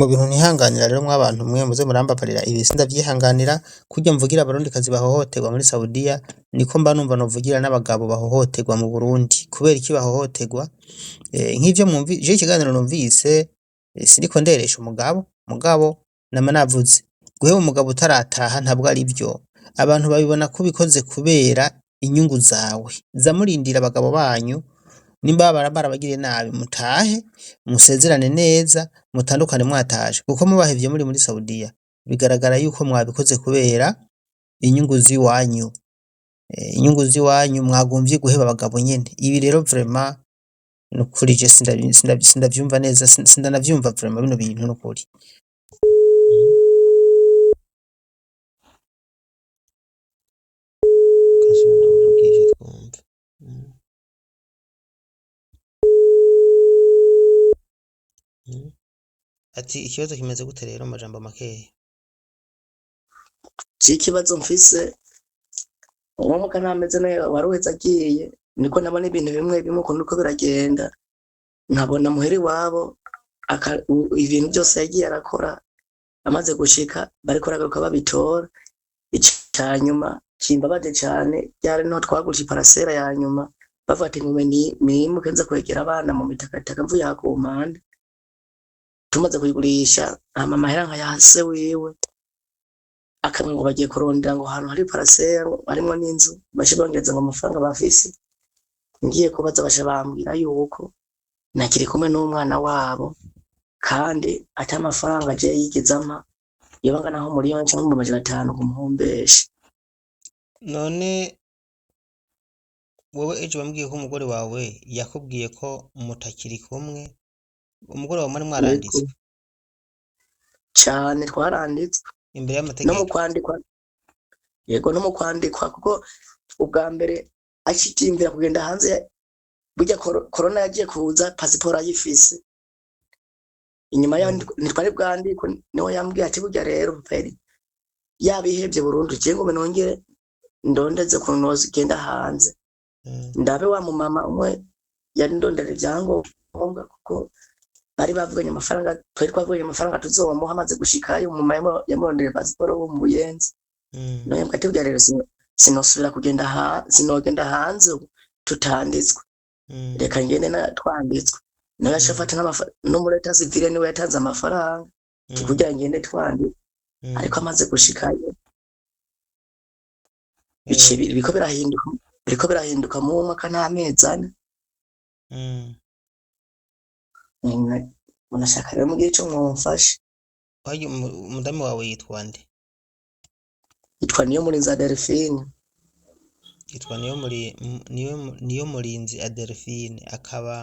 mu bintu ntihanganira rero mw'abantu mwe muze murambabarira ibi sindavyihanganira kurya mvugira abarundikazi bahohoterwa muri Saudia niko mba numva novugira n'abagabo bahohoterwa mu Burundi kubera iki bahohoterwa nk'ivyo je ikiganiro numvise siniko nderesha umugabo nama navuze guheba umugabo utarataha ntabwo ari byo abantu babibona ko bikoze kubera inyungu zawe zamurindira abagabo banyu nimba barabagiriye nabi mutahe musezerane neza mutandukane mwataje kuko mubahevye muri Saudia bigaragara yuko mwabikoze kubera inyungu ziwanyu mwagomvye guheba abagabo nyene ibi rero vraiment nukuri je sindavyumva neza sindanavyumva vraiment bino bintu nukuri ati ikibazo kimeze gute rero amajambo makeya ikibazo mfise umwuka ntameze neza waruhetse agiye niko nabona ibintu bimwe ukuntu uko biragenda nkabona muheri wabo ibintu byose yagiye arakora amaze gushika bariko aragaruka babitora icyanyuma kimbabaje cyane byari no twagurisha parasera ya nyuma bafata ingome ni mukenza kwegera abana mu mitakataka mvuye hakumpande tumaze kuyigurisha mama heranga yase wiwe akamwe ngo bagiye kurondera ngo ahantu hari parasera harimo n'inzu bashe bongeza ngo amafaranga bafise ngiye kubaza bashe bambwira yuko nakiri kumwe n'umwana wabo kandi ati amafaranga je yigezama yobanga naho muri yonce mu 500 kumuhombesha none wowe ejo bambwiye ko umugore wawe yakubwiye ko mutakiri kumwe umugore wawe muri mwaranditswe cyane twaranditswe imbere y'amategeko no mu kwandikwa yego no mu kwandikwa kuko ubwa mbere akitimbira kugenda hanze burya corona yagiye kuza passport ayifise inyuma ya nitwari bwandiko niho yambwiye ati burya rero mperi yabihebye burundu je ngo menongere ndondeze kunoza igenda hanze ndabe wa mu mama umwe yari ndondere ibyangombwa kuko bari bavuganye amafaranga twari twavuganye amafaranga tuzomuha amaze gushikayo mu mama yamurondere passport wo mu Buyenzi nayo mbati burya rero sinosubira kugenda sinogenda hanze tutanditswe reka ngene na twanditswe nayo ashafata no muri leta civile niwe yatanze amafaranga kugira ngende twanditswe ariko amaze gushikayo bice biriko birahinduka mu mwaka n'amezi ane munashaka rero mugihe cyo mwumfashe waje umudamu wawe yitwa nde yitwa niyo murinzi Delphine yitwa niyo murinzi Delphine akaba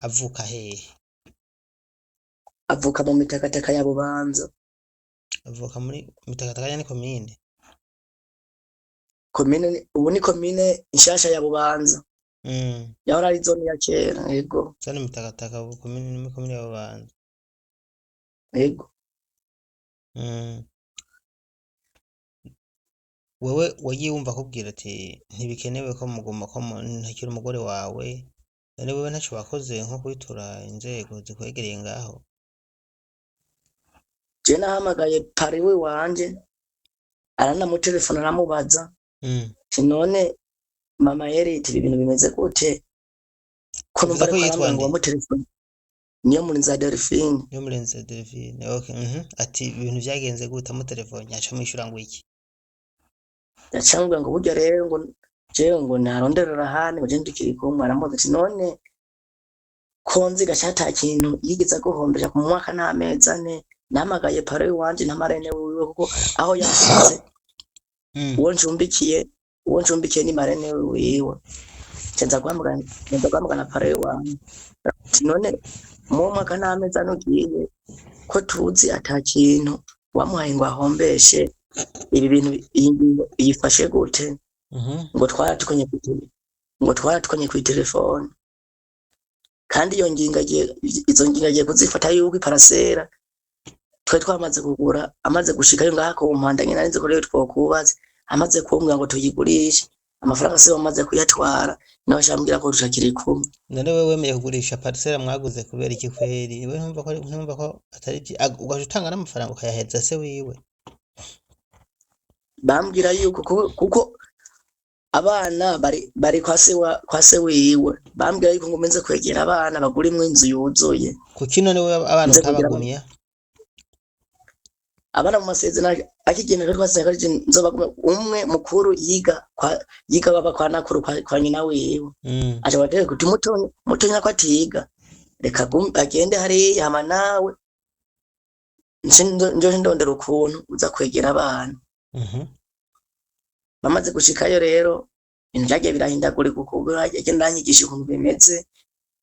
avuka hehe avuka mu mitakataka ya Bubanza avuka muri mitakataka yani komine ubu ni komine nshasha ya Bubanza yahora ari zone ya kera yego zone mitakataka ubu komine ya Bubanza yego wewe wagiye wumva kubwira ati ntibikenewe ko mugoma ko ntakiri umugore wawe none wewe ntaco wakoze nko kwitura inzego zikwegereye ngaho je nahamagaye pari we wanje aranamutelefona aramubaza none mama yari iti ibintu bimeze gute ko numva ko yitwa ngo mutelefone niyo murinzi Delphine okay ati ibintu byagenze gute mu telefone yaca mwishura ngo iki yacangwe ngo burya rero ngo jewe ngo naronderera hane ngo je ndikiri kumwe aramubaza ati none konzi gashata kintu yigeze guhombera ku mwaka n'amezi ane namagaye pare wanje ntamarene wiwe kuko aho yashitse uwo njumbikiye ni marene wiwe cenza guhamagana pare wanje none mu mwaka n'amezi ane ugiye ko tuzi ata kintu wamuhaye ngo ahombeshe ibi bintu yifashe gute ngo twaratukanye ku telefone kandi iyo izo ngingo agiye kuzifata yuko iparasera twe twamaze kugura amaze gushikayo ngaha ku mpanda nyine nzi ko rero twokubaza amaze kumbwira ngo tuyigurishe amafaranga se bamaze kuyatwara nawe ashambwira ko rushakiri kumwe. none wewe wemeye kugurisha parcelle mwaguze kubera iki kweri we ntumva ko atari ugaje utanga n'amafaranga ukayaheza se wiwe Bambwira yuko kuko abana bari kwa se wiwe, bambwira yuko ngomenze kwegera abana bagurimwe inzu yuzuye. kuki none wewe abana utabagumya abana mu masezerano akigenera twasanga nzoba umwe mukuru yiga baba kwa nakuru kwa nyina wiwe. Aje wateye kuti mutonya ko atiga reka agende hariya hama nawe nje ndondera ukuntu uza kwegera abana. Bamaze gushikayo rero ibintu byagiye birahindagurika kuko agenda anyigisha ukuntu bimeze,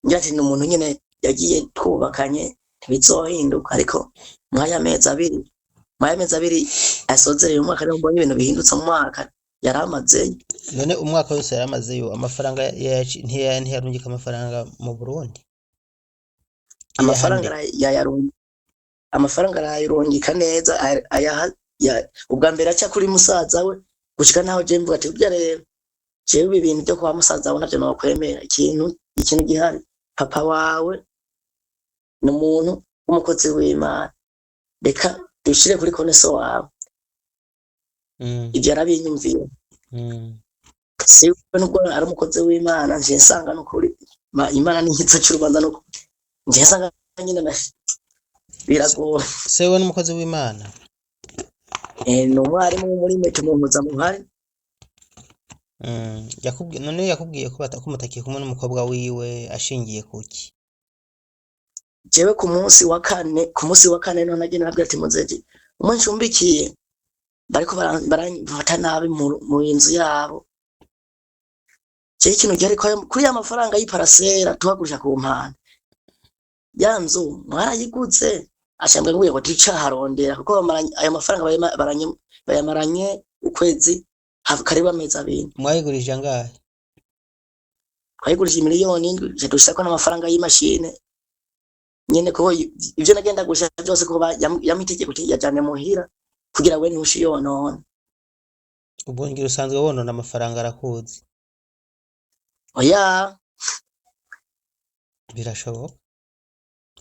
ngira ati n'umuntu nyene yagiye twubakanye ntibizohinduka, ariko mwaya mezi abiri asozereye umwaka rero mbonye ibintu bihindutse mu mwaka yaramaze. none umwaka wose yaramazeyo amafaranga ntiyarungika amafaranga mu Burundi amafaranga arayirungika neza ubwa mbere aca kuri musaza we gushika naho je mvuga ati burya rero jewe ibintu byo kwa musaza we navyo nokwemera. ikintu gihari, papa wawe ni umuntu w'umukozi w'Imana, reka dushire kuri koneso wawe. Ivyo arabinyumvira. Si nubwo ari umukozi w'Imana nje nsanga no kuri Imana ni nkitso cy'urubanza no nje nsanga nyine biragoye. sewe n'umukozi w'Imana no mwarimu muri meto mumpuza muhari. yakubwiye ko batakumutakije kumwe n'umukobwa wiwe ashingiye kuki? Jewe ku munsi wa kane no nagenda nabwira ati muzeje umwe nshumbikiye bariko barafata nabi mu inzu yabo. Je ikintu cyari kuri ya mafaranga y'iparasera tuhagurisha ku mpande ya nzu mwarayiguze, ashambwe nguye ngo ticaharondera kuko ayo mafaranga bayamaranye ukwezi karibu amezi abiri. Mwayigurije angahe? Twayigurije miliyoni 7 dushaka n'amafaranga y'imashine nyene ko ivyo nagenda gusha byose ko yamitegeko yajane muhira kugira we ntushi yonona. Ubongira usanzwe wonona amafaranga arakuzi? Oya birashoboka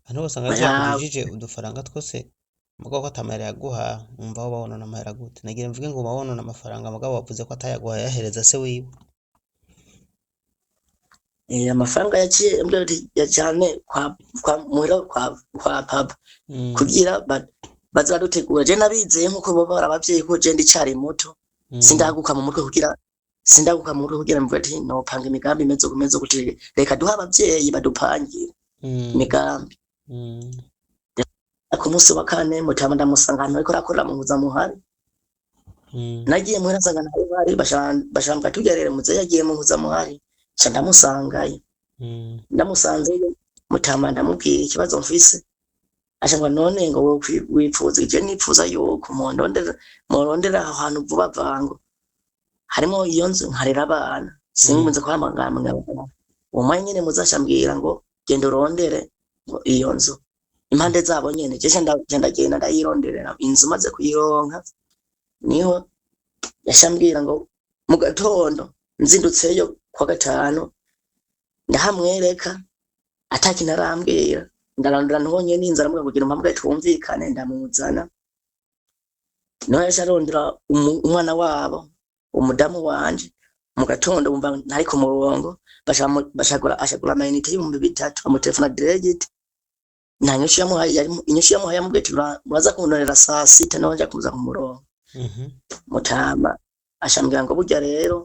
hano usanga yakujije udufaranga twose mugabo ko atamara yaguha umva aho babonona amahera gute. Nagira mvuge ngo babonona amafaranga mugabo wavuze ko atayaguha yahereza se wiwe. Amafaranga yaciye yajane kwa muhira kwa papa kugira bazadutegura. Je nabizeye nkuko baba barabavyeyi ko je ndi cari muto sindaguka mu mutwe kugira mvuga ati no panga imigambi imeze gute, reka duha abavyeyi badupangire imigambi. Ku munsi wa kane mutama ndamusangana ariko arakora mu muhari. Nagiye muhira nsanga nawe bari bashambwa tugerere muze yagiye mu muhari cha ndamusangaye. Ndamusanze mutama ndamubwiye ikibazo mfise, ashambwa none ngo wipfuza je nipfuza yuko murondera ahantu vuba vango harimo iyo nzu nkarera abana singumenze kwamangana umwe nyene muzashambwira ngo genda urondere iyo nzu impande zabo nyene je ndagenda ndayironderera inzu maze kuyironka niho yashambwira ngo mu gatondo nzindutseyo kwa gatanu ndahamwereka ataki narambwira ndarandura ntonye n'inzara muga kugira mpamwe twumvikane ndamuzana no yasharondera umwana wabo umudamu wanje mu gatondo bumva ntari ku murongo ashagura amayinite y'ibihumbi 3 amutelefona direct nta nyinshi yamuhaye amubwira muraza kundonera saa 6 naho nja kuza ku murongo. Mutama ashambwira ngo burya rero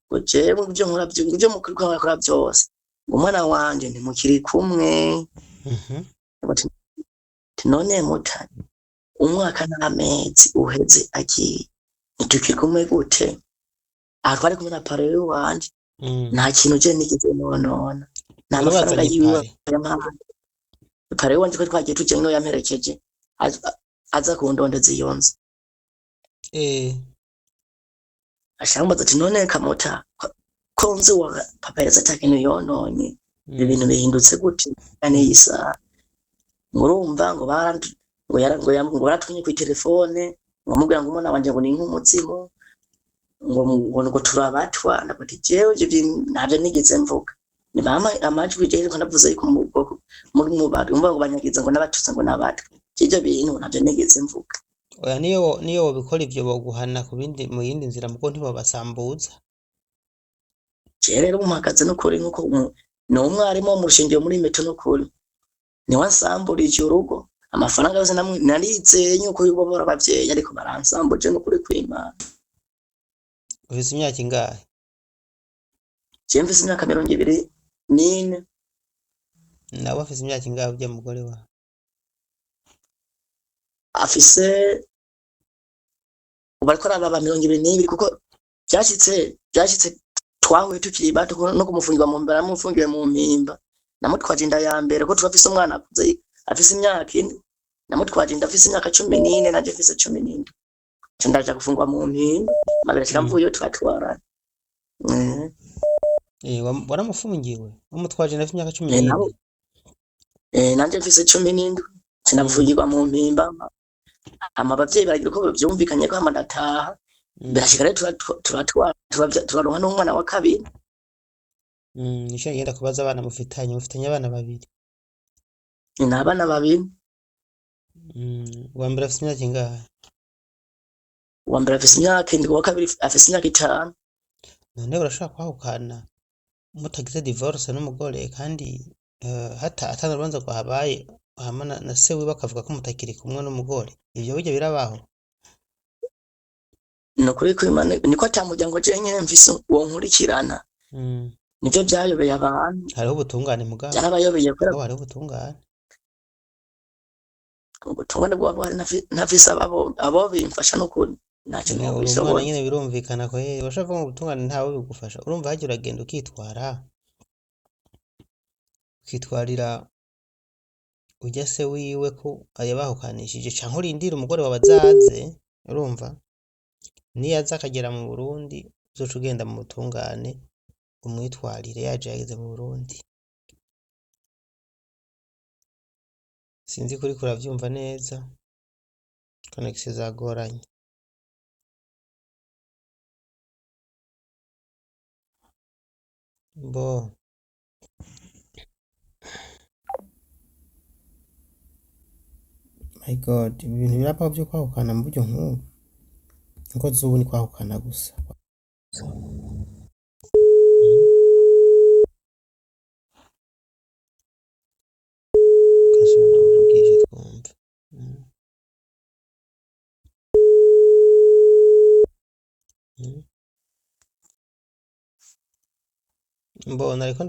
ngo jewe ibyo nkora ibyo mukora byose umwana wanje ntimukiri kumwe. None muta umwaka n'amezi uheze agiye ntukiri kumwe gute? Twari kumwe na pare wanje nta kintu je nigeze nonona nta mafaranga yiwe pare wanje ko twagiye tuje no yamperekeje aza kundondeza iyo nzu. Ashambaza ati none kamota konze wa papa yaza takintu yononye ibintu bihindutse gute ane yisa ngurumva ngo baratwinye ku telefone ngamubwira ngo umwana wanje ngo ni nk'umutsimo ngo turabatwa ndabati jewe ivyo ntabyo nigeze mvuga ni mama amajwi jewe ko ndavuze yuko mu bwoko muri mu bantu umva ngo banyagiza ngo nabatutse ngo nabatwa ivyo bintu ntabyo nigeze mvuga oya niyo wobikora ivyo boguhana ku bindi mu yindi nzira muko ntibobasambuza jewe rero umuhagaze n'ukuri nkuko ni umwarimu wo mu rushingiro muri meto n'ukuri ni wansamburije urugo amafaranga yose narizeye yuko yubobora abavyeyi ariko baransambuje n'ukuri kw'Imana. ufise imyaka ingahe jewe mfise imyaka 24 nawe afise imyaka ingahe ujya mugore wa afise ubariko arababa 22 kuko byashitse twahuye tukiri bato no kumufungirwa mu mbere amufungiwe mu mpimba namutwaje inda ya mbere ko turafise umwana akuze afise imyaka 4 namutwaje inda afise imyaka 14 naje afise 14 ndaja gufungwa mu mpimba magara kikamvuye twatwara waramufungiwe umutwaje inda afise imyaka 14 nanje mfise 17 sinamufungirwa mu mpimba abavyeyi baragira ko byumvikanye ko amadataha birashika rero turaronka n'umwana wa kabiri nisho yenda kubaza abana mufitanye abana babiri ni abana babiri uwa mbere afise imyaka ingahe uwa mbere afise imyaka 7 uwa kabiri afise imyaka 5 none urashaka kwahukana mutagize divorce n'umugore kandi atana urubanza rwahabaye hamana na se wiwe bakavuga ko mutakiri kumwe n'umugore ivyo bijya birabaho no kuri kw'Imana niko atamuryango je nyene mfise uwo nkurikirana nivyo byayobeye abantu hariho ubutungane mugabo byarabayobeye ko hariho ubutungane bwabo hari nafise abo bimfasha no kuri ntacyo umwana nyene birumvikana ko bashaka mu butungane ntawe bigufasha urumva hagira uragenda ukitwarira ujya se wiwe ko ayabahukanishije canke urindira umugore wabazaze urumva niyaza akagera mu Burundi uzoca ugenda mu butungane umwitwarire yaje yageze mu Burundi sinzi kuri kuravyumva neza connection zagoranye bo my god ibintu birabaho byo kwahukana mu buryo nk'ubu nko zubu ni kwahukana gusa kashana urugije twumva mbona ariko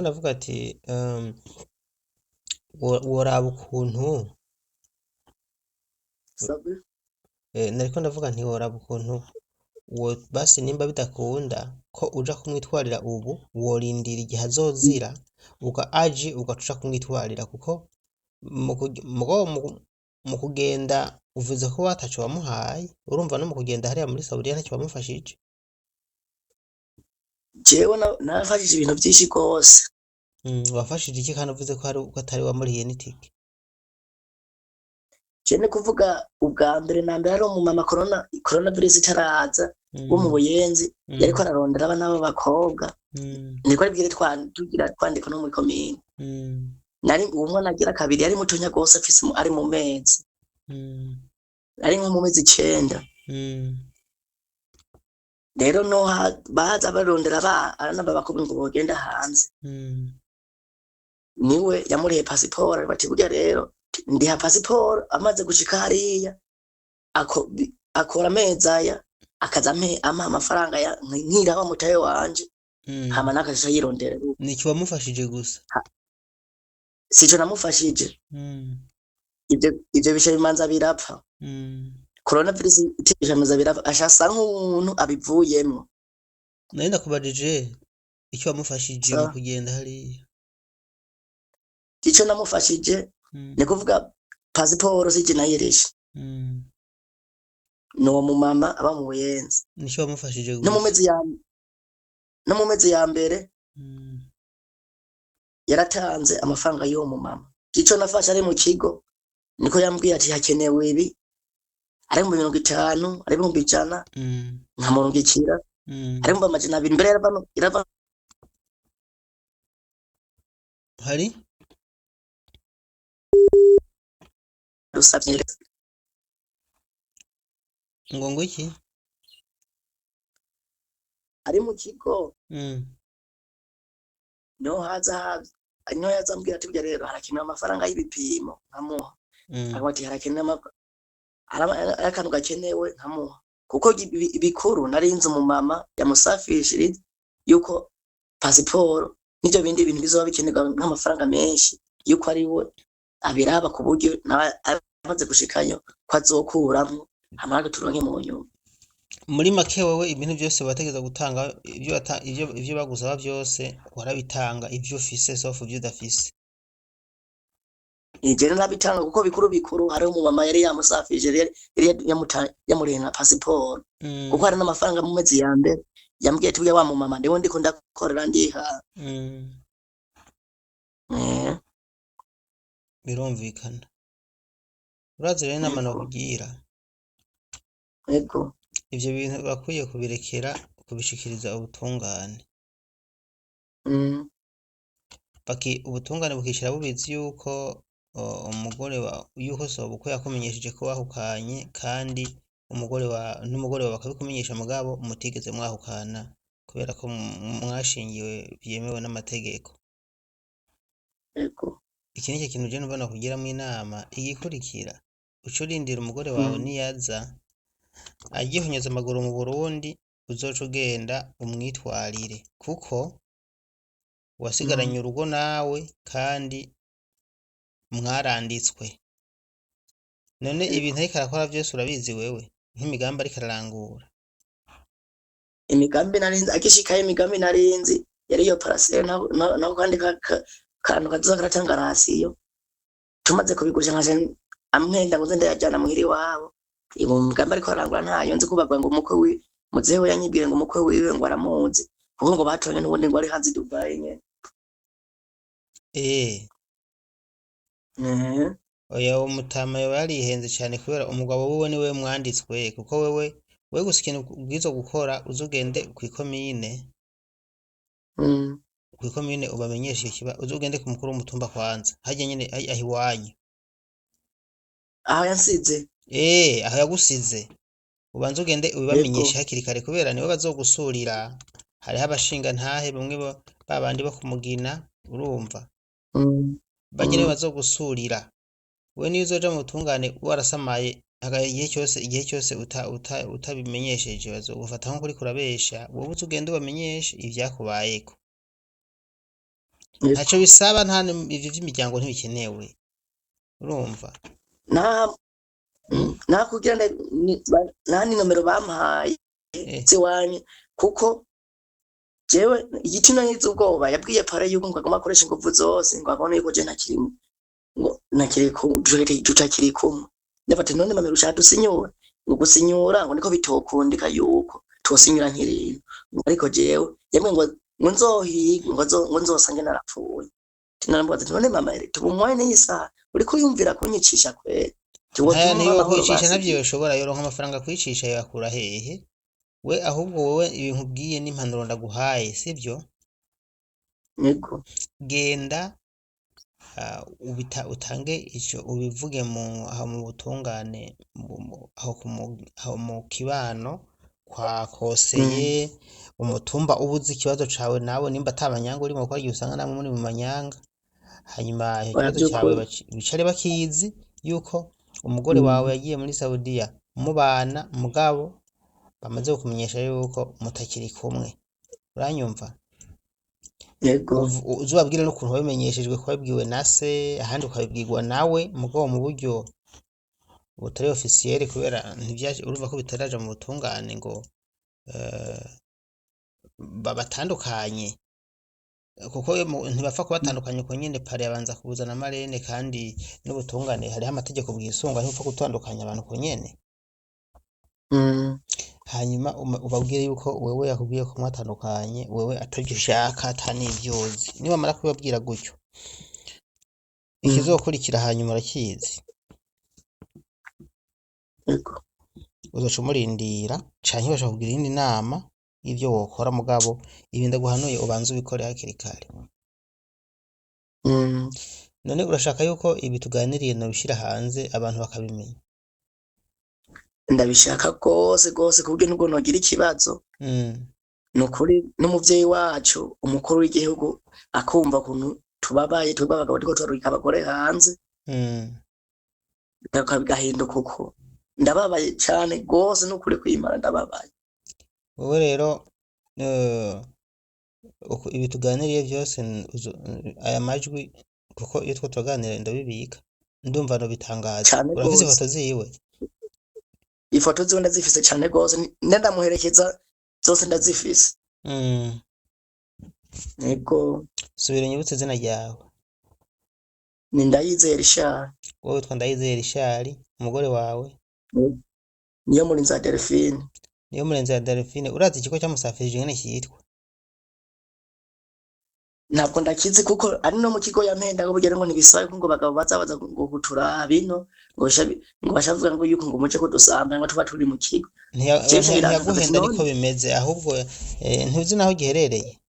ndavuga ati woraba ukuntu nariko ndavuga nti woraba ukuntu basi nimba bidakunda ko uja kumwitwarira ubu worindira igihe azozira ugaca kumwitwarira kuko mu kugenda uvuze ko wataco wamuhaye urumva no mu kugenda hariya muri Saudia ntacyo wamufashije jewe nafashije ibintu byinshi rwose wafashije iki kandi uvuze ko atari wamuriye n'itike jene kuvuga ubwa mbere na mbere ari umumama corona virus itaraza wo mu Buyenzi yariko ararondera abana b'abakobwa niko aribwire tugira twandika no muri komine nari umwana agira kabiri yari mutonya gose afise ari mu mezi ari nko mu mezi 9 rero no baza barondera abana b'abakobwa ngo bogenda hanze niwe yamuriye passport bati burya rero ndiha passport amaze gushika hariya akora mezaya akaza ama amafaranga ya nkira wa mutaye wanje hama nakasha yirondera niki wamufashije gusa sico namufashije ivyo bishe bimanza birapfa corona virus iteje amaza birapfa ashasa nk'umuntu abivuyemo nari ndakubajije icyo wamufashije mu kugenda hariya icyo namufashije ni kuvuga passport sije nayereje no mu mama aba mu Buyenzi nicyo wamufashije no mu mezi ya mbere yaratanze amafaranga y'uwo mu mama icyo nafasha ari mu kigo niko yambwiye ati hakenewe ibi ari mu 50 ari mu 100 nkamurungikira ari mu 200 imbere irava hari rusavye ngo iki ari mu kigo niho yaza ambwira ati burya rero harakenewe amafaranga y'ibipimo nkamuha akavuga ati harakenewe akantu gakenewe nkamuha kuko bikuru narinze umumama yamusafishiriza yuko pasiporo n'ibyo bindi bintu bizoba bikenerwa nk'amafaranga menshi yuko ari we abiraba ku buryo amaze gushikayo ko azokuramwo amara turonke mu nyuma. Muri make wewe ibintu byose wategeza gutanga ibyo bagusaba byose warabitanga ibyo ufise sauf ibyo udafise. Ijere nabitanga kuko bikuru hari umumama yari yamusafije yari yamurena pasiporo kuko hari n'amafaranga mu mezi ya mbere yambwiye tuye wa mumama ndiho ndiko ndakorera ndiha birumvikana urazi rero n'amano kugira yego ivyo bintu bakwiye kubirekera kubishikiriza ubutungane ubutungane bukishira bubizi yuko umugore yuko Sebukwe yakumenyesheje ko wahukanye kandi n'umugore wawe bakabikumenyesha mugabo mutigeze mwahukana kubera ko mwashingiwe byemewe n'amategeko. Yego iki nicyo kintu je numva nakugiramo inama igikurikira ucurindira umugore wawe niyaza agihonyeza amaguru mu Burundi uzoca ugenda umwitwarire kuko wasigaranye urugo nawe kandi mwaranditswe. None ibintu ariko arakora byose urabizi wewe nk'imigambi ariko ararangura imigambi narinzi agishikaye imigambi narinzi yari yo parasere naho kandi kantu kazoza karatanga rasiyo tumaze kubigusha nkaje amwenda ngo nze yajyana muhiri wabo ibo migambi ariko arangura ntayo nzi kubagwa ngo umukwe we muzeho yanyibwire ngo umukwe wiwe ngo aramuzi kuko ngo batonye n'ubundi ngo ari hanze Dubai nye oya umutama yarihenze cyane kubera umugabo wiwe niwe mwanditswe kuko wewe gusa ikintu ubwizo gukora uzugende kwikomine ubamenyeshe kiba uzugende ku mukuru w'umutumba kwanza hajye nyine ahiwanyu aho yansize aho yagusize ubanza ugende ubamenyeshe hakiri kare kubera niwe bazogusurira hariho abashinga ntahe bamwe babandi bakumugina urumva bagire bazogusurira we niyo uzoja mu butungane warasamaye igihe cyose utabimenyesheje bazogufata nko kuri kurabesha wowe uzugende ubamenyeshe ivyakubayeko ntaco bisaba nta ivyo vy'imiryango ntibikenewe urumva nakugira nani nomero bampaye ziwanye kuko jewe igitino nyize ubwoba yabwiye pare yuko ngo agomba akoresha ingufu zose ngo abone yuko je ntakirimo ngo tutakiri kumwe ndafata none nomero ushaka dusinyura ngo gusinyura ngo niko bitokundika yuko tosinyura nk'irino ariko jewe yemwe ngo nzosange narapfuye tinambaza none mama tubumwaye n'isa uri kuyumvira kunyicisha kwere niyo kwicisha navyo yoshobora yoronka amafaranga kwicisha yakura hehe we ahubwo wowe ibintu bwiye n'impanuro ndaguhaye sivyo yego genda utange ico ubivuge mu butungane aho mu kibano kwa koseye umutumba ubuze ikibazo cawe nawe nimba atabanyanga urimo gukora igihe usanga namwe muri mu manyanga hanyuma ikibazo cyawe bicare bakizi yuko umugore wawe yagiye muri Saudia mubana mugabo bamaze kumenyesha yuko mutakiri kumwe uranyumva yego uzubabwire n'ukuntu wabimenyeshejwe ko wabwiwe na se ahandi ukabibwirwa nawe mugabo mu buryo butari officiel kubera ntivyaje urumva ko bitaraje mu butungane ngo babatandukanye kuko ntibapfa kubatandukanya uko nyene pare yabanza kubuzana marene kandi n'ubutungane hariho amategeko bwisunga ntipfa gutandukanya abantu uko nyene hanyuma ubabwire yuko wewe yakubwiye ko mwatandukanye wewe atavyo ushaka atanivyozi niba mara kubabwira gutyo ikizokurikira hanyuma urakizi uzoca umurindira canke bashaka kugira iyindi nama y'ivyo wokora mugabo ibi ndaguhanuye ubanze ubikore hakiri kare. mm. None urashaka yuko ibi tuganiriye nobishira hanze abantu bakabimenya? Ndabishaka rwose rwose kubwo nubwo nogira ikibazo nukuri n'umuvyeyi wacu umukuru w'igihugu akumva ukuntu tubabaye twebwe abagabo turiko turarungika abagore hanze bigahinduka uko ndababaye cane rwose nukuri kwimana ndababaye. Wowe rero ibi tuganiriye vyose aya majwi kuko iyo two turaganira ndabibika ndumva nobitangaza. Cane Urafise rwose ifoto ziwe? ifoto ziwe ndazifise cane rwose ndamuherekeza zose ndazifise. Yego Subira unyibutse izina ryawe. ni Ndayizeye Richard. Wowe witwa Ndayizeye Richard, umugore wawe? Niyo murinzi wa Delphine. Niyo murenzi ya Delphine. Urazi ikigo cyamusafirije ingene kitwa? Ntabwo ndakizi kuko ari no mu kigo yampenda ngo bugere ngo ntibisabe ko ngo bagabo bazabaza ngo gutura bino ngo bashavuga ngo yuko ngo muje kudusanga ngo tuba turi mu kigo. Ntiyaguhenda ariko bimeze ahubwo ntuzi naho giherereye?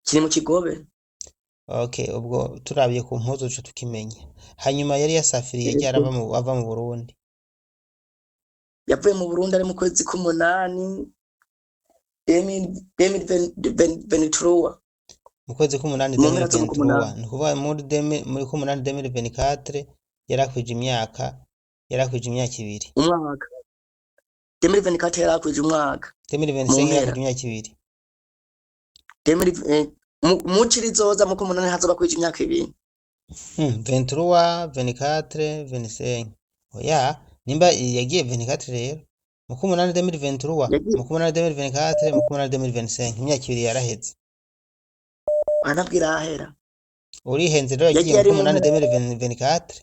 Kiri mu Kigobe. Okay, ubwo turabiye ku mpuzu duca tukimenya. Hanyuma yari yasafiriye ava mu Burundi. Yavuye mu Burundi ari mu kwezi k'umunani 2023. Mu kwezi k'umunani 2023 ni kuvuga muri k'umunani 2024 yarakwije imyaka ibiri. Umwaka 2024 yarakwije umwaka. 2025 yarakwije imyaka ibiri. Mukiri zoza mu k'umunani hazoba kwije imyaka ibiri. 23 24 25. Oya nimba yagiye 24 rero mu k'umunani 2023 mu k'umunani 2024 mu k'umunani 2025 imyaka ibiri yaraheze. Anabwira ahera Urihenze rero yagiye mu k'umunani 2024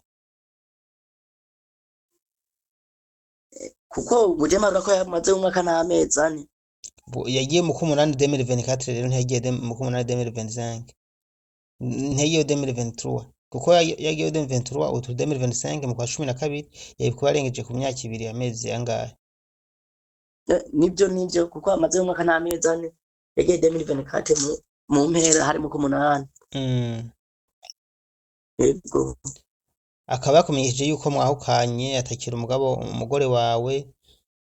kuko bujema bako yamaze umwaka n'amezi ane. Yagiye mu k'umunani 2024 rero ntiyagiye mu k'umunani 2025 ntiyagiye 2023 kuko yagiye 2023 utu 2025 mu kwa 12 yabikuba arengeje ku myaka ibiri amezi angahe? Nibyo kuko amaze umwaka n'amezi ane yagiye 2024 mu mpera hari mu k'umunani. Yego akaba yakumenyesheje yuko mwahukanye atakira umugore wawe.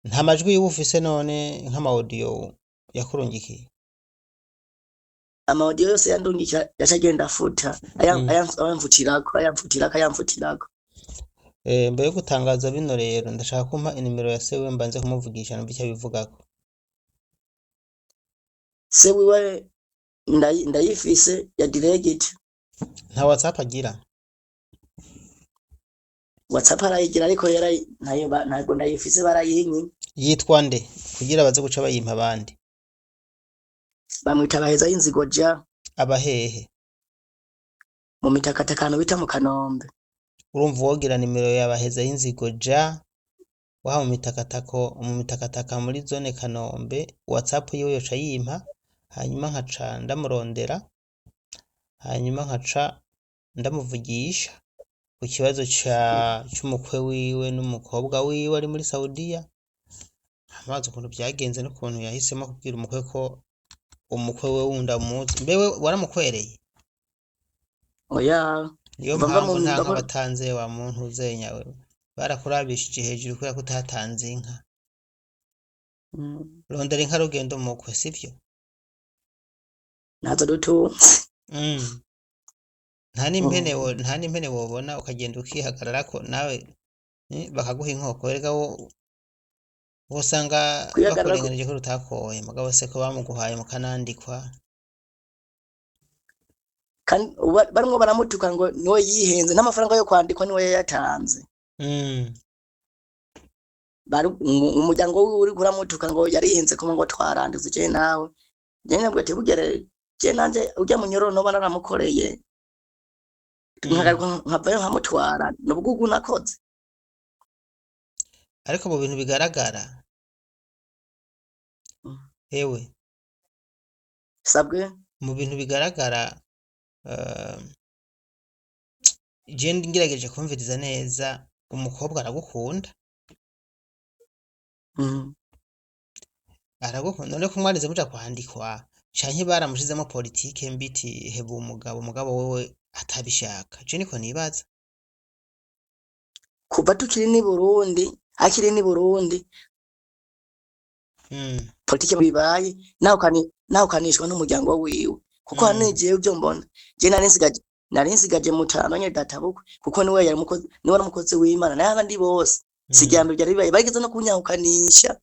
Nta majwi y'ubu ufise none nk'amaudio yakurungikiye? Amaudio yose yandungika yashagenda afuta ayamfutirako. Mbere yo gutangaza bino rero ndashaka kumpa inimero ya sewe mbanze kumuvugisha numva icyo abivugako. Sewe ndayifise ya direct. Nta WhatsApp agira? WhatsApp arayigira ariko ntabwo ndayifise barayihinye. Yitwa nde kugira baze guca bayimpa abandi? Bamwita Baheza y'inzigo ja. Abahehe? Mu mitakatakano bita mu Kanombe. Urumva wogira nimero ya Baheza y'inzigo ja waha mu mitakataka muri zone Kanombe, WhatsApp yiwe yoca yimpa hanyuma nkaca ndamurondera hanyuma nkaca ndamuvugisha ku kibazo c'umukwe wiwe n'umukobwa wiwe ari muri Saudia. Amazi ukuntu byagenze n'ukuntu yahisemo kubwira umukwe ko umukwe we wundi amuzi. Mbewe waramukwereye? Oya niyo mpamvu nta batanze wa muntu uzenya we barakurabishije hejuru kubera ko utatanze inka. Rondera inka rugendo umukwe sivyo? Nazo dutunze. nta n'impene wobona ukagenda ukihagararako nawe bakaguha inkoko. Erega wosanga bakurenganije ko rutakoye mugabo se ko bamuguhaye mukanandikwa. Kandi barimo baramutuka ngo niwe yihenze n'amafaranga yo kwandikwa niwe yayatanze. Umuryango wiwe uri kuramutuka ngo yarihenze ko ngo twarandize je nawe. Je nabwo ati bugere je nanje ujya mu nyoro no banaramukoreye. Nkavayo nkamutwara n'ubwo nakoze. Ariko mu bintu bigaragara ewe sabwe mu bintu bigaragara je ngerageje kumviriza neza umukobwa aragukunda. mm. aragukunda none ko mwarize muja kwandikwa canke baramushizemo politike mbiti heba umugabo wewe atabishaka je niko nibaza kuva tukiri ni Burundi akiri ni Burundi politike bibaye naho kanishwa n'umuryango wiwe kuko hanigiye byo mbona je nari nsigaje mutano nye databukwe kuko niwe yari umukozi w'Imana naye abandi bose sijyambe byari bibaye bageze no kunyahukanisha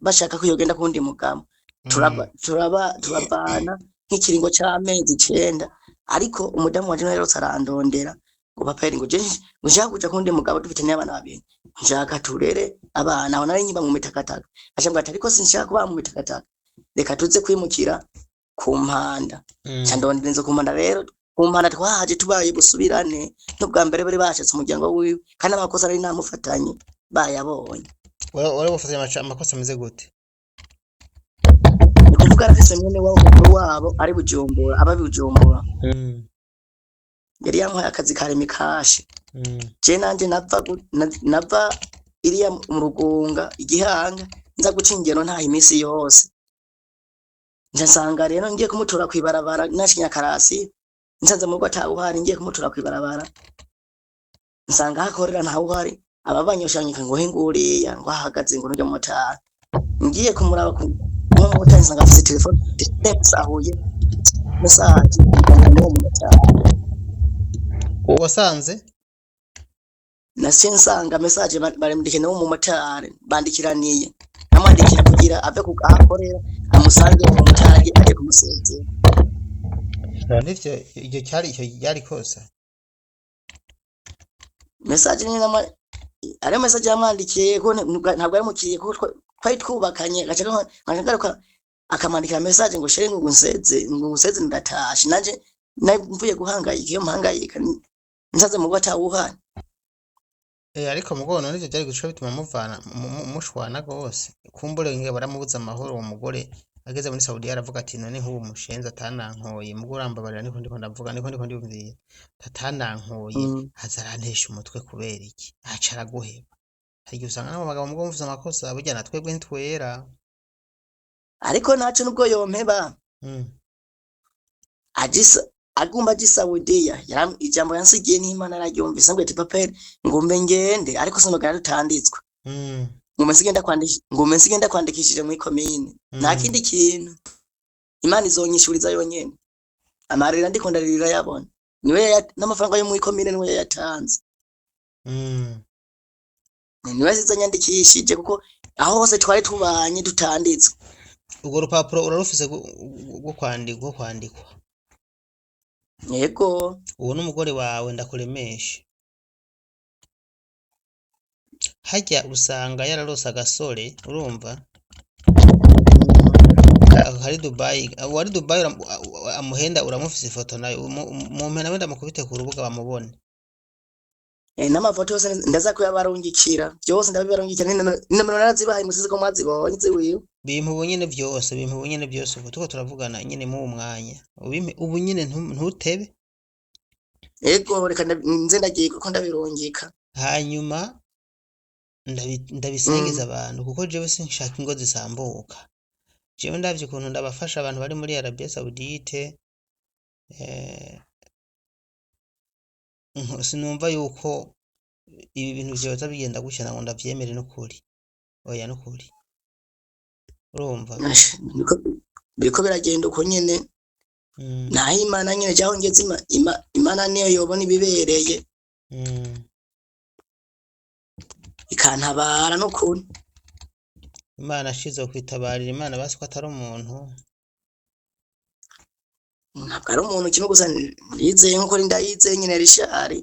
bashaka ko yogenda kundi mugabo turabana nk'ikiringo c'amezi 9 ariko umudamu wanje rero sarandondera ngo papa ngo je nshaka kuja kundi mugabo dufitanye abana babiri nshaka turere abana aho nari nyiba mu mitakataka ashambwa ati ariko sinshaka kuba mu mitakataka reka tuze kwimukira ku mpanda cyandondera inzo ku mpanda rero ku mpanda twahaje tubaye busubirane n'ubwa mbere bari bashatse umuryango wiwe kandi amakosa ari namufatanye bayabonye wale bafatanye amakosa ameze gute kuvuga arafise nyene wabo ari bujumbura ababijumbura yari yamuhaye akazi kare mikashi je nanje nava iriya mu rugunga igihanga nza guca ingero nta imisi yose nsanga rero ngiye kumutura kwibarabara nashinya karasi nsanze mu rugo atawuhari ngiye kumutura kwibarabara nsanga hakorera ntawuhari ababanyoshanyika ngo hinguriya ngo ahagaze ngo nujya motari ngiye kumuraba ku motari nsanga afite telefone ahuye message ngo motari wasanze nasi nsanga message baremdike no mu motari bandikiraniye namwandikira kugira ave ku akorera amusange mu motari aje kumusezera nivyo iryo yari kosa message ni nama ari message yamwandikiye ko ntabwo yaramukiriye ko twari twubakanye gacaga akamandikira message ngo shere ngo nseze ndatashi nanje mvuye guhangayika iyo mpangayika nsaze mu batawuhana ariko mugono nivyo byari guca bituma muvana mushwana gose kumbure nge baramubuza amahoro uwo mugore ageze muri Saudia aravuga ati none nk'ubu mushenza atanankoye mugurambabarira niko ndavuga niko ndiyumviye atanankoye hazarantesha umutwe kubera iki aca araguheba hari usanga nabo bagabo mugo muvuza amakosa burya natwebwe ntitwera ariko naco nubwo yompeba agumba Saudia ijambo yansigiye n'Imana araryumvise ngo ati papa ngombe ngende ariko sinogara rutanditswe ngombe nsigenda kwandikishije muri komine nta kindi kintu Imana izonyishuriza yonyene amarira ndiko ndaririra yabona niwe n'amafaranga yo muri komine niwe yatanze niwe zizanyandikishije kuko aho hose twari tubanye dutanditswe ubwo rupapuro urarufise rwo kwandikwa yego uwo n'umugore wawe ndakuremesha hajya usanga yararose agasore urumva hari Dubai wari Dubai amuhenda uramufise ifoto nayo mu mpena wenda mukubite ku rubuga bamubone n'amafoto yose ndaza kuyabarungikira byose ndabibarungikira nimero narazibahaye musize ko mwazibonye ziwiwe bimpa ubunyene byose ubu tuko turavugana nyene mu mwanya ubu nyene ntutebe yego reka nze ndagiye kuko ndabirungika hanyuma ndabisengeza abantu kuko jewe sinshaka ingo zisambuka jewe ndavye ukuntu ndabafasha abantu bari muri Arabia Saudite sinumva yuko ibi bintu vyoza bigenda gushyana ngo ndavyemere n'ukuri oya n'ukuri urumva biriko biragenda uko nyene naho Imana nyene cyaho ngeze Imana niyo yobona ibibereye ikantabara n'ukuri Imana ashize kwitabarira Imana basi ko atari umuntu ntabwo ari umuntu kimwe gusa yizeye nkuko ndayizeye nyene rishari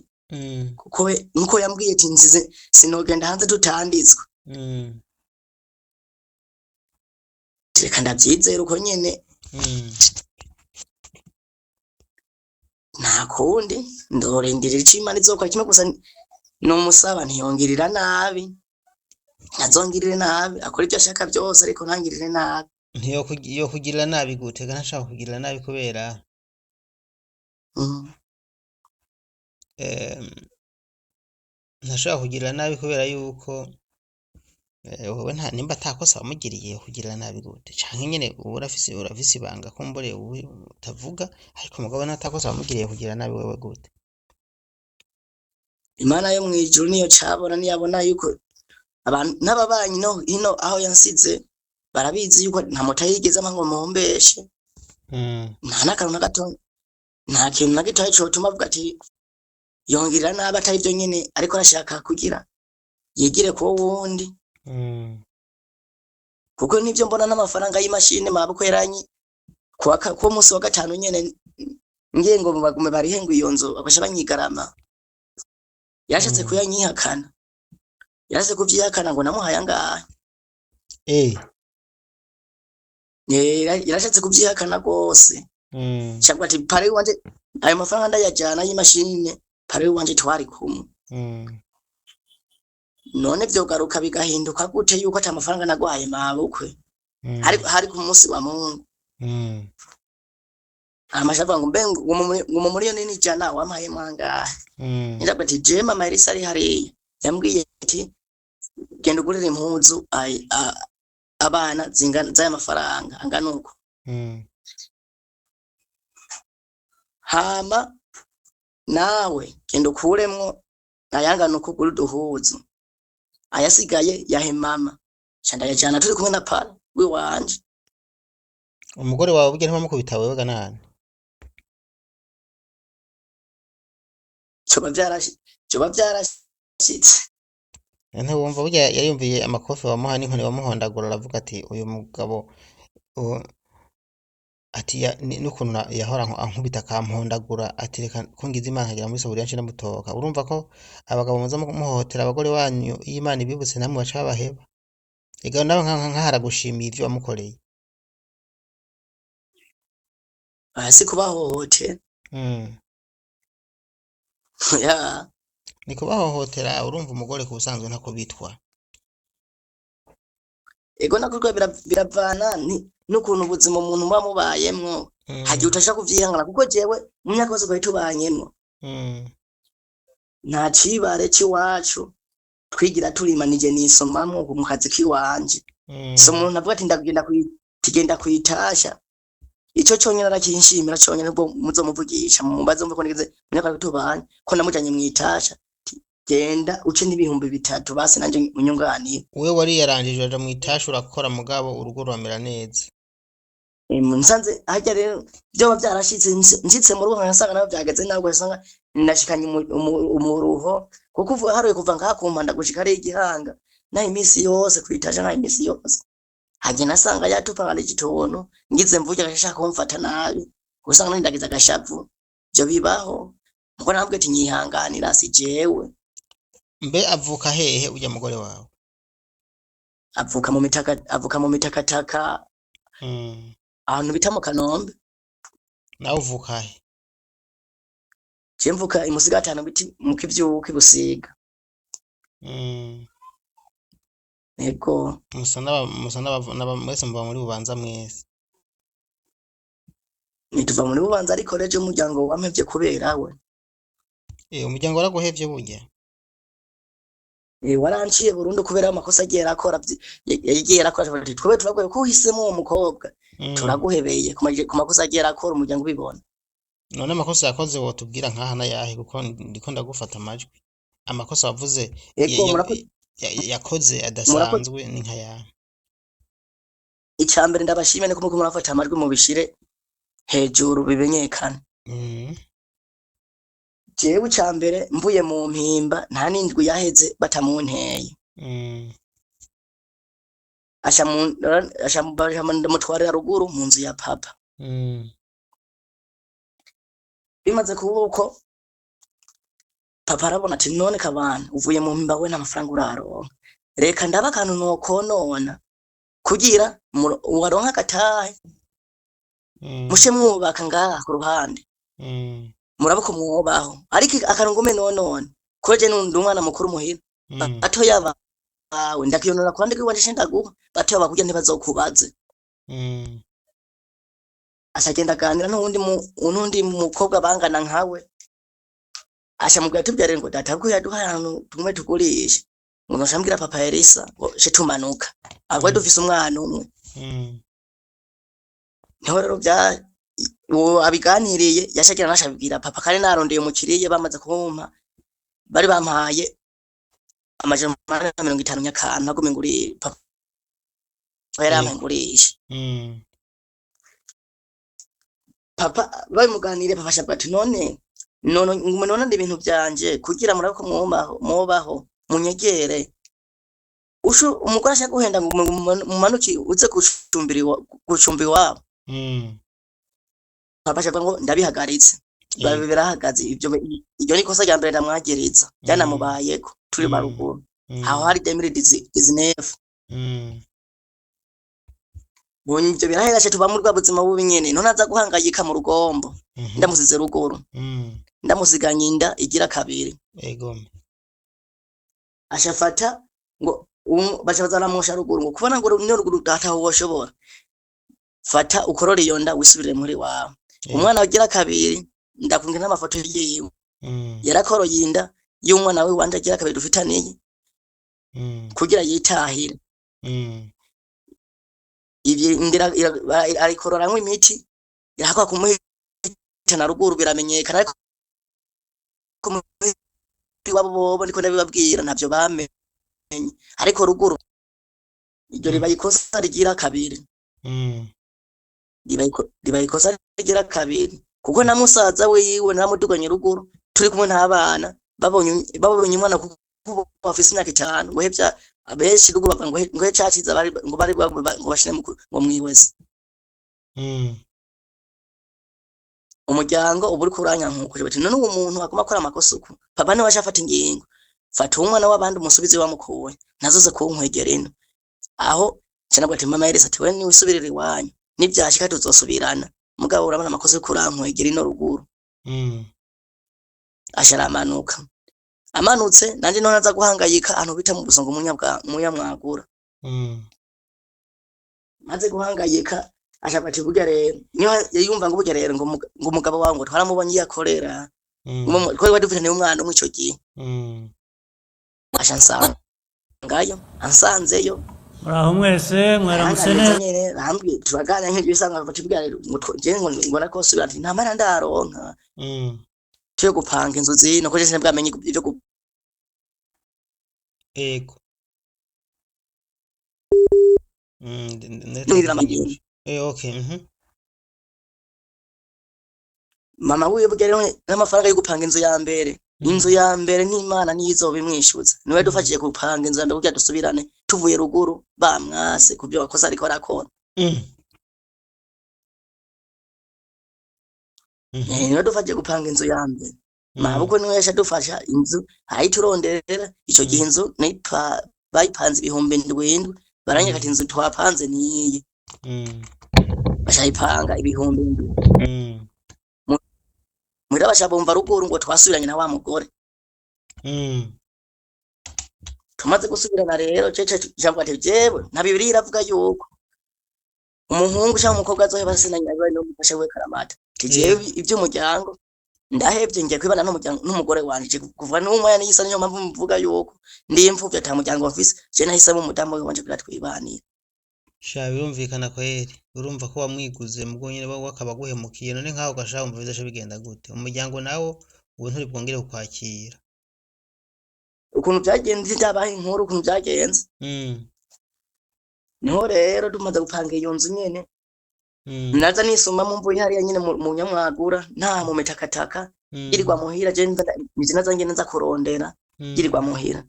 kuko nkuko yambwiye ati nzize sinogenda hanze tutanditswe reka ndabyizera uko nyene nta kundi ndorendirira icyo Imana izokora kimwe gusa n'umusaba ntiyongirira nabi ntazongirire nabi akora ibyo ashaka byose ariko ntangirire nabi yo kugirira nabi gute kandi ashaka kugirira nabi kubera ntashobora kugirira nabi kubera yuko wowe nta nimba atakosa wamugiriye kugirira nabi gute canke nyene uba urafise ibanga kumbure wowe utavuga ariko umugabo natakosa wamugiriye kugirira nabi wewe gute Imana yo mwijuru niyo cabona niyabona yuko abantu n'ababanyi no hino aho yansize barabizi yuko nta moto yigeze ngo muhombeshe nta nakantu na gato nta kintu na gito cotuma avuga ati yongirira nabi atari byo nyene ariko arashaka kugira yigire ko wundi kuko nivyo mbona n'amafaranga y'imashine mabukwe yaranyi ko musi wa gatanu nyene ngengo bagume barihenga iyo nzu bakasha banyigarama yashatse kuyanyihakana yarase kuvyihakana ngo namuhaye angahe yarashatse kuvyihakana gose cyangwa ati pare wanje ayo mafaranga ndayajana y'imashine pare wanje twari kumwe none vyogaruka bigahinduka gute yuko ata mafaranga nagwaye mabukwe hari ku munsi wa Mungu amashava ngo ngo muri yo nini jana wamaye mangahe ndabwo ati je mama Elisa ari hariya yambwiye ati genda ugurire impuzu abana zingana z'aya mafaranga angana uko hama nawe genda ukuremwo ayangana uko ugura uduhuzu ayasigaye yahe mama shanda yajana turi kumwe na pala wanje umugore wawe ubwe ntimamukubita wewe ganane coba vyarashitse wumva burya yariyumviye amakofi wamuha n'inkoni wamuhondagura aravuga ati uyu mugabo ati n'ukuntu yahora ankubita akampondagura ati reka ko ngize Imana nkagira muri Saudia nce ndamutoka urumva ko abagabo muza muhohotera abagore wanyu iyo Imana ibibutse namwe baca babaheba ega nawe nkahara gushimira ivyo wamukoreye hasi kubahohotera ya ni kubahohotera urumva umugore ku busanzwe ntako bitwa ego nakurwa biravana n'ukuntu ubuzima umuntu muba mubayemwo hagiye utasha kuvyihangana kuko jewe mu myaka yose twari tubanyemwo nta cibare c'iwacu twigira turimanije nisomamwo mu kazi kiwanje so umuntu avuga ati ndagenda kwitasha ico conyene arakinshimira conyene bwo muzomuvugisha mumbaze mvuko nigeze mu myaka tubanye ko namujanye mwitasha genda uce n'ibihumbi 3 basi nanje unyunganiye wewe wari yarangije aja mwitasha urakora mugabo urugo rwamera neza nsanze hajya rero byo byarashitse nshitse mu rugo nkasanga nabo byageze nabwo asanga nashikanye umuruho kuko haruye kuva ngakumpanda gushika ari igihanga na imisi yose kwitasha na imisi yose hajye nasanga yatupanga igitono ngize mvuge agashaka kumfata nabi usanga nindagiza agashavu byo bibaho ngo nabwo ati nyihanganira si jewe mbe avuka hehe ujya mugore wawe avuka mu mitakataka ahantu bita mu Kanombe nawe uvuka he mvuka imusigatano biti mu kivyuki busiga ego musana mwese mba muri bubanza mwese nituva muri bubanza ariko reje umuryango wampevye kubera we umuryango waraguhevye burya waranciye burundu kubera amakosa agiye arakora yagiye arakora ati twe turagoye ko uhisemo uwo mukobwa turaguhebeye ku makosa agiye arakora umuryango ubibona none amakosa yakoze wotubwira nkaha na yahe kuko ndiko ndagufata amajwi amakosa wavuze yakoze adasanzwe ni nka yahe icambere ndabashimye ko muko murafata amajwi mu bishire hejuru bimenyekana jewe icambere mvuye mu mpimba nta n'indwi yaheze batamunteye asha ndamutwarira ruguru mu nzu ya papa bimaze kuba uko papa arabona ati none kabana uvuye mu mpimba we nta mafaranga uraronka reka ndaba akantu nokonona kugira uwaronka agatahe mushe mwubaka ngaha ku ruhande murabako mwubaho ariko akarongome none koje nundi umwana mukuru muhira ato yabawe ndakiyonora kwande kwiwanje ndaguha bato bakurya ntibazokubaze asagenda ganira n'undi mukobwa bangana nkawe asha mubwira tubyare ngo databukwe yaduhaye ahantu tumwe tugurisha ngo nshambwira papa Elisa ngo she tumanuka agwe dufise umwana umwe niho rero bya abiganiriye yashakira nashabwira papa kare narondeye umukiriye bamaze kumpa bari bampaye amajana 50 nyakana nagume nguri papa yarampengurisha papa babimuganire papa shabwa ati none ndi ibintu byanje kugira murako mubaho munyegere ushu umugore ashaka guhenda ngo mumanuki uze gucumbi wabo papa shabwa ngo ndabihagaritse birahagaze ibyo ni kosa rya mbere ndamwagereza byanamubayeko turi baruguru aho hari 2019 bonje birahera cyo tuba mu rwabuzima bubi nyene none aza guhangayika mu rugombo ndamusize ruguru ndamusiganye inda igira kabiri ego ashafata ngo bashazana mu sharuguru ngo kubona ngo ni ruguru data woshobora fata ukorore iyo nda wisubire muri wawe umwana ugira kabiri ndakungira n'amafoto yiwe yarakoroye inda y'umwana we wanje agira kabiri dufitaniye kugira yitahire ivye indira arikororamwe imiti yakwa kumuhita na ruguru biramenyekana ariko wabo niko ndabibabwira ntavyo bamenye ariko ruguru iryo riba ikosa rigira kabiri riba ikosa rigira kabiri kuko na musaza wiwe namuduganye ruguru turi kumwe n'abana babonye umwana kuko bafise imyaka 5 ngo hevya abeshi ruguru ngo hecaciza ngo bari ngo bashire ngo mwiweze umuryango uburi kuranya nkuko bati none uwo muntu akoma akora amakosa uko papa ne washafata ingingo fata umwana w'abandi umusubizi wamukuwe nazoze kunkwegera ino aho cyane bati mama Elisa ati we ni usubirire wanyu nibyashika tuzosubirana mugabo urabona amakosa uko urankwegera ino ruguru asharamanuka amanutse nanje none aza guhangayika ahantu bita mu busongo munyamwagura maze guhangayika ashapati burya rero niyo yumva ngo burya rero ngo umugabo wangu twaramubonye yakorera ko wari dufitanye umwana umwe ico gihe ashansanga ngayo ansanzeyo muraho mwese mwaramutse neza bambwiye turagana nk'ibyo bisanga bati burya rero ngo nakosubira ati nta mana ndaronka cyo gupanga inzu zino ko je bwamenye ibyo ego okay mama wiwe burya rero n'amafaranga yo gupanga inzu ya mbere n'Imana nizo bimwishuza niwe dufashije gupanga inzu ndabwo dusubirane tuvuye ruguru bamwase kubyo wakoze ariko arakora niwe dufashije gupanga inzu ya mbere mabuko niwe yasha dufasha inzu hayituronderera ico gihe inzu bayipanze 7,000 baranyaka ati inzu twapanze niyi bashayipanga 7,000 mwira bashabumva ruguru ngo twasubiranye na wa mugore tumaze gusubirana rero cece jambo ati jewe na Bibiliya iravuga yuko umuhungu cyangwa umukobwa azoheba sinanya bari no mufashe we karamata tijewe iby'umuryango ndahebye ngiye kwibana n'umugore wanje kuva n'umwana yisa niyo mpamvu mvuga yuko ndi imfuvye ata muryango office je nahisemo umudamu wanje kugira twibanira sha birumvikana kweri urumva ko wamwiguze mubwo nyine wakaba guhemukiye none nkaho gashaka umva bizasha bigenda gute umuryango nawo ubu nturi bwongere kukwakira ukuntu byagenze byabaye inkuru ukuntu byagenze niho rero dumaze gupanga iyo nzu nyene naza nisuma mu mvuye hariya nyine mu nyamwagura nta mu metakataka girirwa muhira je naza ngene nza kurondera girirwa muhira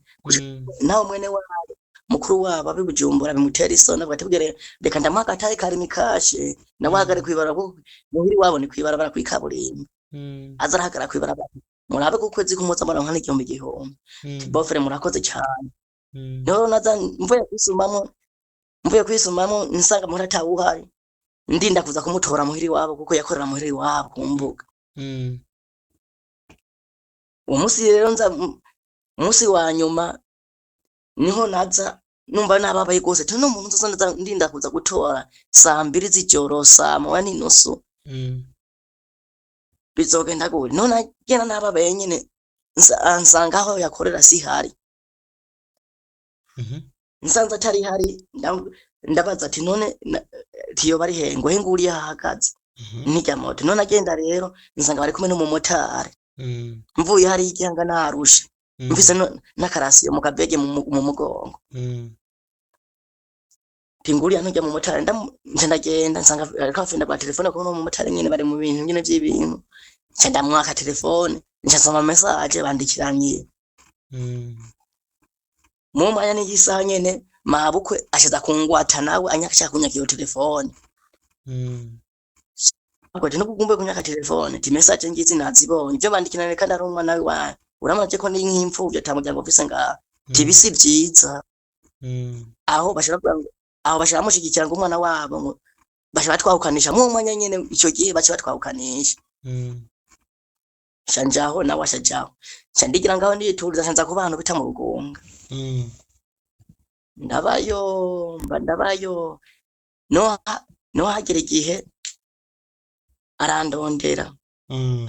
naho mwene wayo mukuru wabo abibujumbura bimutera isona bagatubwira reka ndamwaka tayi kari mikashe nawagare kwibara ko muhiri wabo ni kwibara bara kwikaburimba azarahagara kwibara murabe kukwezi kumuza mbona nkani igihombe gihombe bofere murakoze cyane niho naza mvuye kwisumamo nsanga murata uhari ndinda kuza kumutora muhiri wabo kuko yakorera muhiri wabo kumbuga umunsi rero nza umunsi wa nyuma niho naza numva nababaye gose tano umuntu nza ndinda kuza gutora saa 2 z'ijoro saa 1:30 bizogenda gute none agena nababaye nyine nsanga aho yakorera sihari nsanze atari hari ndabaza ati none tiyo bari hengo henguriye hahagaze nijya moto none agenda rero nsanga bari kumwe n'umumotari mvuye hari igihanga narusha mfise n'akarasiyo mu kabege mu mugongo tinguriya ntujya mu motari ndagenda nsanga ariko afenda kwa telefone ko mu motari nyine bari mu bintu nyine by'ibintu cyenda mwaka telefone nsoma message bandikiranye mu mwanya n'igisaha nyene mabukwe ashaza kungwata nawe anyakashaka kunyaka iyo telefone ako tino kugumbe kunyaka telefone ti message ngizi nazibonye ibyo bandikirana kandi ari umwana wawe uramaje ko ni nk'imfuvyo tamujyango ofise nga tibisi byiza aho bashaka mushigikira ngo umwana wabo ngo bashaka twahukanisha mu mwanya nyene ico gihe bacha twahukanisha shanjaho na washajaho shandigira ngaho ndituriza shanza ku bantu bita mu rugunga ndabayo no hagera igihe arandondera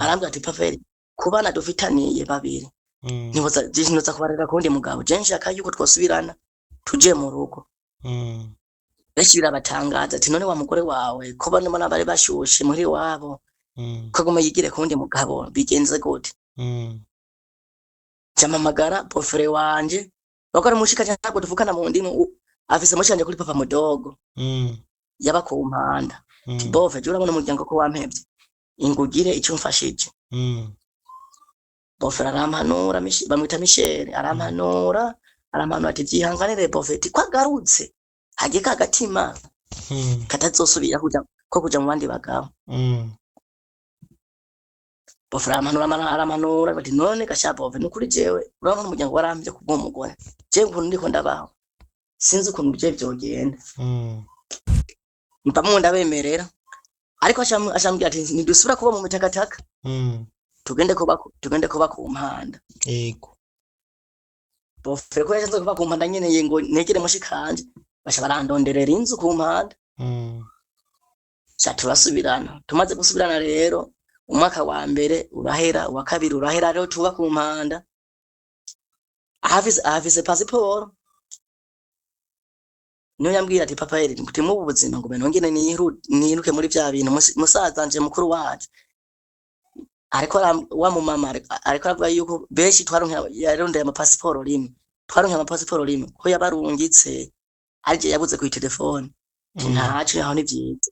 arambwira ati paveri kubana dufitaniye babiri niboza kubarira kundi mugabo je nshaka yuko twosubirana tuje mu rugo benshi birabatangaza ati none wa mugore wawe ko bano bana bari bashushe muri wabo ko goma yigire kundi mugabo bigenze gute chamamagara pofre wanje bakora mushika cyangwa tuvukana mu ndimo afise mushanje kuri papa mudogo yaba ku mpanda tibove jura bona umuryango ko wampevye ingugire icyo mfashije bofre arampanura bamwita Michel arampanura ati byihanganire bofeti kwagarutse hage kagatima katazosubira kuja mu bandi bagabo bofre aramanura bati none gashapove nukuri jewe urabona umuryango warambye kubwo umugore je ukuntu ndiko ndabaho sinzi ukuntu bije byogenda mpamwe ndabemerera ariko ashambwira ati nidusubira kuba mu mitakataka tugende kuba ku mpanda yego bofre ko yaje kuba ku mpanda nyene yengo negere mushikanje basha barandonderera inzu ku mpanda turasubirana tumaze gusubirana rero umwaka wa mbere urahera uwa kabiri urahera rero tuba ku mpanda ahafise passport niyo yambwira ati papa yari kuti mu buzima ngo benongene niruke muri bya bintu musazanje mukuru wacu ariko wa mu mama ariko avuga yuko beshi twaronka yarondeye ama passport rimwe ko yabarungitse arije yabuze ku telefone ntacu aho ni byiza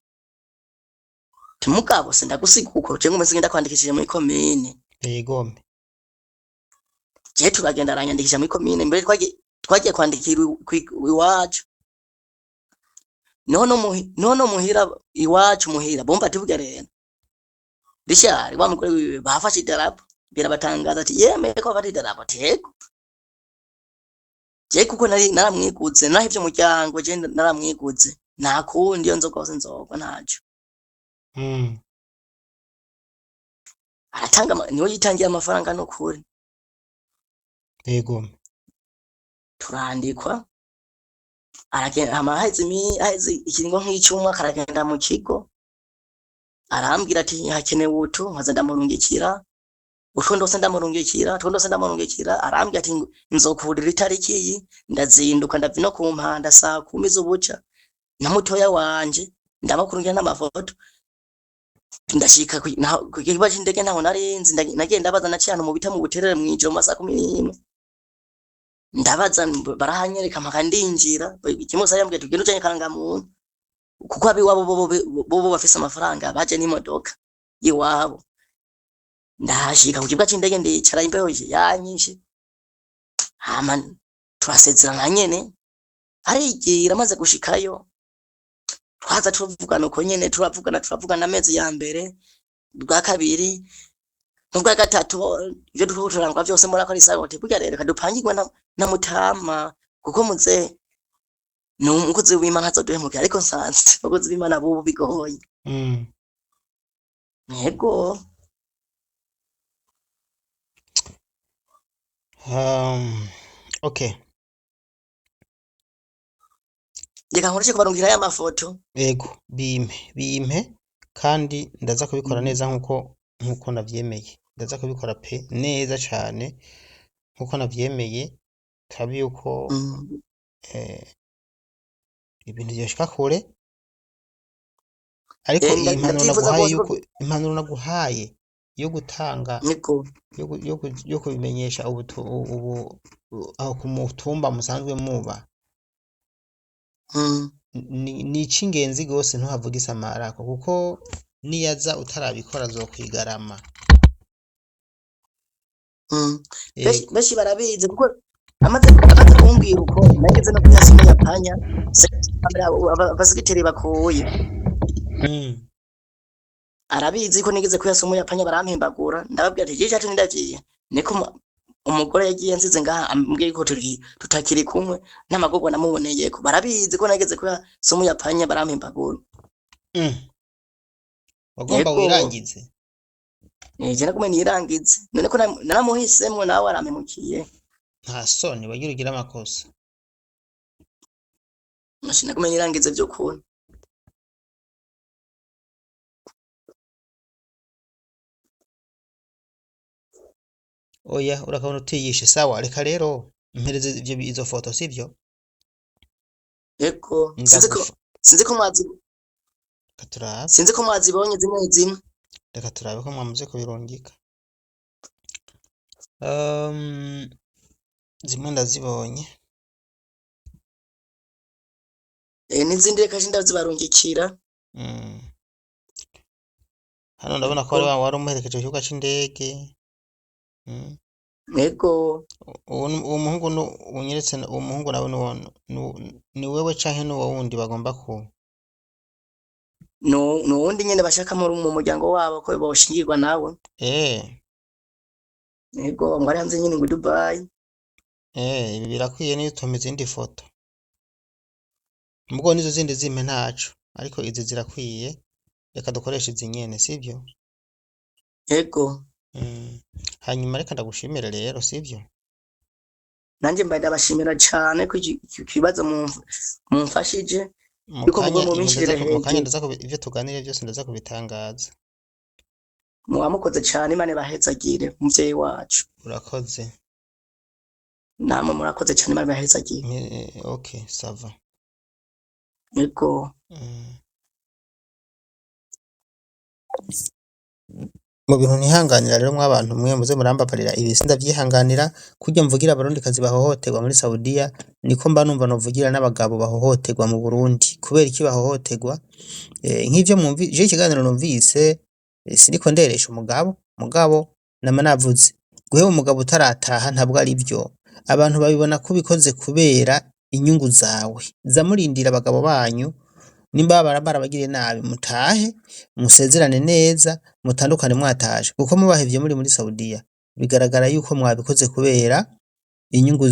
umugabo sindagusiga uko je ngumeze ngenda kwandikishije muri commune yegome je turagenda aranyandikisha muri commune mbere twagiye kwandikira iwacu nono muhira iwacu muhira bomba tivuga rero bishari wa mukore wiwe bafashe idarapo birabatangaza ati yeme ko bafashe idarapo tego je kuko naramwiguze naho ivyo muryango je naramwiguze nakundi yo nzogose nzogwa ntaco aratanga niwe yitangira amafaranga no kuri yego turandikwa aragenda aheze ikiringo nk'icumwa karagenda mu kigo arambwira ati hakenewe utu nkaza ndamurungikira twondose ndamurungikira arambwira ati nzokurira itariki iyi ndazinduka ndavino ku mpanda saa 10 z'ubuca na mutoya wanje ndabakurungira n'amafoto ndashika ku kibaje indege ntaho narinzi nagenda baza naciyana mu bita mu buterere mwijoro masa 11 ndabaza barahanyereka mpaka ndinjira ikimusa yambwiye tugenda ujanye karanga muntu kuko abi wabo bo bafise amafaranga baje n'imodoka yiwabo ndashika ku kibuga c'indege ndicara imbeho yanyishe hama turasezerana nyene arigira amaze gushikayo twaza tuvugana uko nyene turavugana amezi ya mbere bwa kabiri n'ubwa gatatu ivyo turangwa byose muri akora isabote burya rero kadupangirwa na mutama kuko muze n'umukozi w'Imana azoduhemuka ariko nsanze umukozi w'Imana bubu bigoye yego okay Ndeka nkoreshe kubarungira ya mafoto yego bimpe kandi ndaza kubikora neza nkuko navyemeye ndaza kubikora pe neza cane nkuko navyemeye turabe yuko eh, ibintu vyoshika kure ariko iyi mpanuro ndavyifuza naguhaye rwose yuko impanuro naguhaye yo gutanga niko yo kubimenyesha ubu aho ku mutumba musanzwe muba ni ic'ingenzi gose ntuhavuge isamarako kuko niyaza utarabikora azokwigarama benshi barabizi kuko amaze kumbwira uko nageze no kuyasa umuyapanya abasigiteri bakuye arabizi ko nigeze kuyasa umuyapanya barampimbagura ndababwira ati igihe cyacu ndagiye niko umugore yagiye nsize ngaha ambwiye ko tutakiri kumwe n'amagorwa namuboneye ko barabizi ko nageze kuyasa umuyapanya barampimbagura wagomba wirangize je nakume nirangize none ko naramuhisemwo nawe arampemukiye nta soni wagira ugira amakosa mashina kume nirangize vy'ukuri oya urakabona utiyishe sawa reka rero mpereze izo foto sivyo eko sinzi ko mwazibonye zimwe zimwe reka turabe ko mwamaze kubirungika zimwe ndazibonye n'izindi reka je ndazibarungikira hano ndabona ko wari umuherekeje ku kibuga c'indege ego uwo muhungu unyeretse uwo muhungu nawe ni wewe canke n'uwo wundi bagomba ku n'uwundi nyene bashaka mu muryango wabo ko boshingirwa nawe ego ngo ari hanze nyene ngo Dubai ibi birakwiye niyo utoma izindi foto mugo nizo zindi zimpe ntaco ariko izi zirakwiye reka dukoreshe izi nyene sivyo ego hanyuma reka ndagushimire rero sivyo nanje mbaye ndabashimira cane ko ikibazo mumfashije yuko mu kanya ndaza ivyo tuganire byose ndaza kubitangaza mukoze cane Imana bahezagire umuvyeyi wacu urakoze namwe murakoze cane Imana bahezagire okay sava ego mu bintu ntihanganira rero mw'abantu mwe muze murambabarira ibi sindavyihanganira kurya mvugira abarundi kazi bahohoterwa muri Saudia niko mba numva novugira n'abagabo bahohoterwa mu Burundi kubera iki bahohoterwa nk'ivyo je ikiganiro numvise siniko nderesha umugabo nama navuze guheba umugabo utarataha ntabwo ari byo abantu babibona ko bikoze kubera inyungu zawe zamurindira abagabo banyu nimba barabagiriye nabi mutahe musezerane neza mutandukane mwataje kuko mubahevye muri Saudia bigaragara yuko mwabikoze kubera inyungu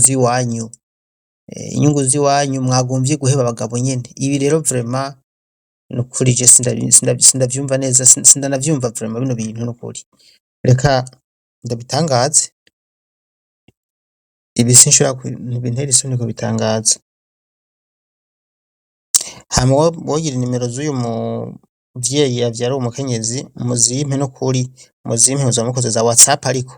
ziwanyu mwagomvye guheba abagabo nyene ibi rero vraiment nukuri je sindavyumva neza sindanavyumva vraiment bino bintu nukuri reka ndabitangaze ibi sinshobora ntibintera isoni kubitangaza hama wogira nimero z'uyu muvyeyi avyara umukenyezi muzimpe no kuri muzimpe muzamukoze za WhatsApp ariko